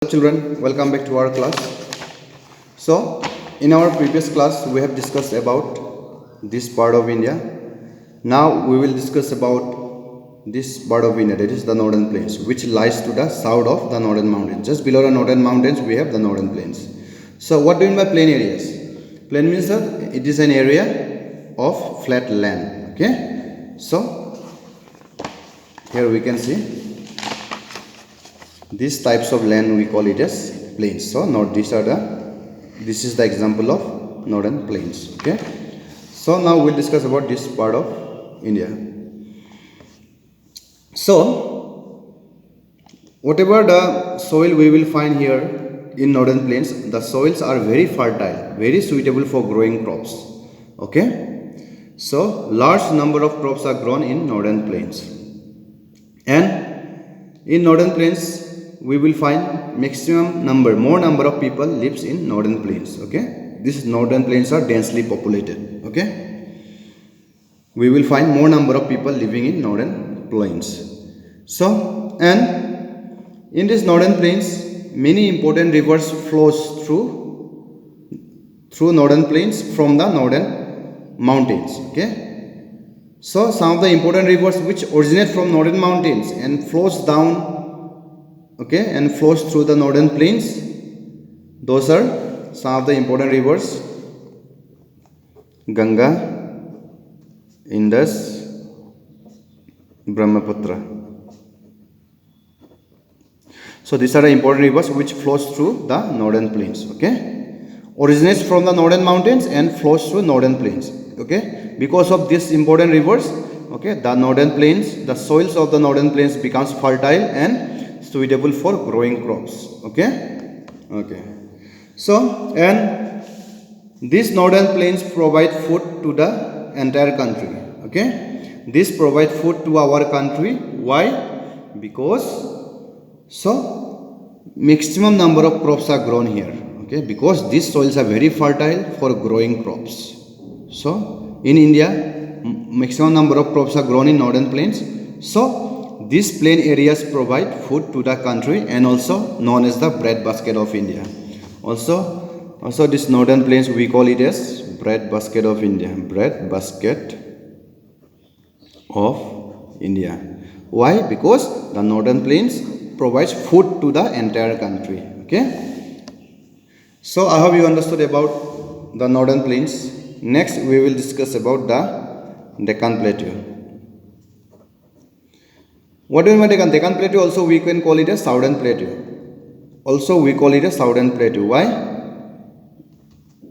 Hello children, welcome back to our class. So, in our previous class we have discussed about this part of India. Now we will discuss about this part of India, that is the northern plains, which lies to the south of the northern mountains. Just below the northern mountains we have the northern plains. So what do you mean by plain areas? Plain means that it is an area of flat land. Okay. So here we can see these types of land we call it as plains. So now this is the example of northern plains. Okay. So now we'll discuss about this part of India. So whatever the soil we will find here in northern plains, the soils are very fertile, very suitable for growing crops. Okay. So large number of crops are grown in northern plains, and in northern plains we will find more number of people lives in northern plains. Okay, these northern plains are densely populated. Okay, we will find more number of people living in northern plains. So, and in this northern plains, many important rivers flows through northern plains from the northern mountains. Okay, so some of the important rivers which originate from northern mountains and flows down, okay, and flows through the northern plains, those are some of the important rivers: Ganga, Indus, Brahmaputra. So these are the important rivers which flows through the northern plains. Okay, originates from the northern mountains and flows through northern plains. Okay, because of these important rivers, okay, the northern plains, the soils of the northern plains becomes fertile and suitable for growing crops. Okay. So, and these northern plains provide food to the entire country. Okay, this provide food to our country. Why? Because maximum number of crops are grown here. Okay, because these soils are very fertile for growing crops. So in India, maximum number of crops are grown in northern plains. So these plain areas provide food to the country and also known as the breadbasket of India. Also this northern plains we call it as breadbasket of India. Breadbasket of India. Why? Because the northern plains provides food to the entire country. Okay. So I hope you understood about the northern plains. Next we will discuss about the Deccan Plateau. What do you mean by Deccan? Deccan Plateau also we can call it a Southern Plateau. Also we call it a Southern Plateau. Why?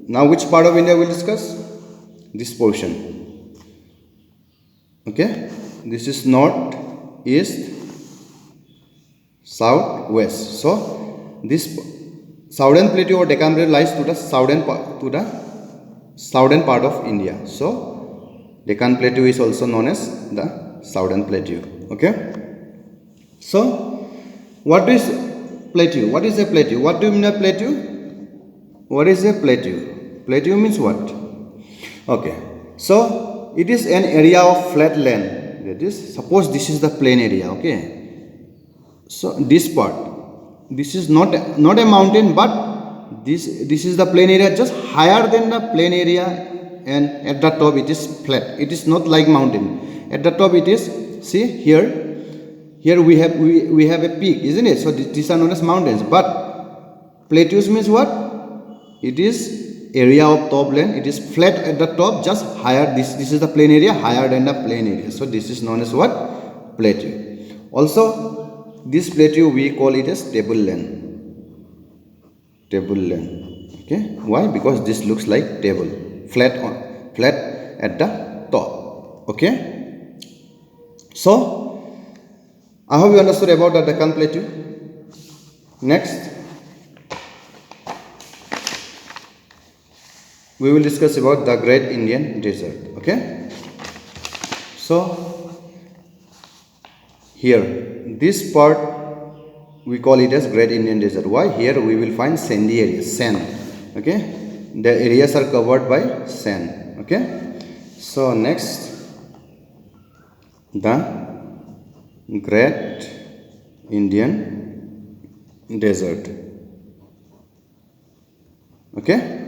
Now which part of India we will discuss? This portion. Okay. This is north, east, south, west. So this Southern Plateau or Deccan Plateau lies to the southern part of India. So Deccan Plateau is also known as the Southern Plateau. Okay. So what is plateau? What is a plateau? What do you mean a plateau? What is a plateau? Plateau means what? Okay. So it is an area of flat land. That is, suppose this is the plain area. Okay. So this part, this is not a mountain, but this is the plain area just higher than the plain area, and at the top it is flat. It is not like mountain. At the top it is, see here we have a peak, isn't it? So these are known as mountains. But plateaus means what? It is area of top land. It is flat at the top, just higher. This is the plain area, higher than the plain area. So this is known as what? Plateau. Also, this plateau we call it as tableland. Tableland. Okay. Why? Because this looks like table, flat at the top. Okay. So I hope you understood about the Deccan Plateau. Next, we will discuss about the Great Indian Desert. Okay. So here, this part we call it as Great Indian Desert. Why? Here we will find sandy areas, sand. Okay. The areas are covered by sand. Okay. So next, the Great Indian desert. Okay.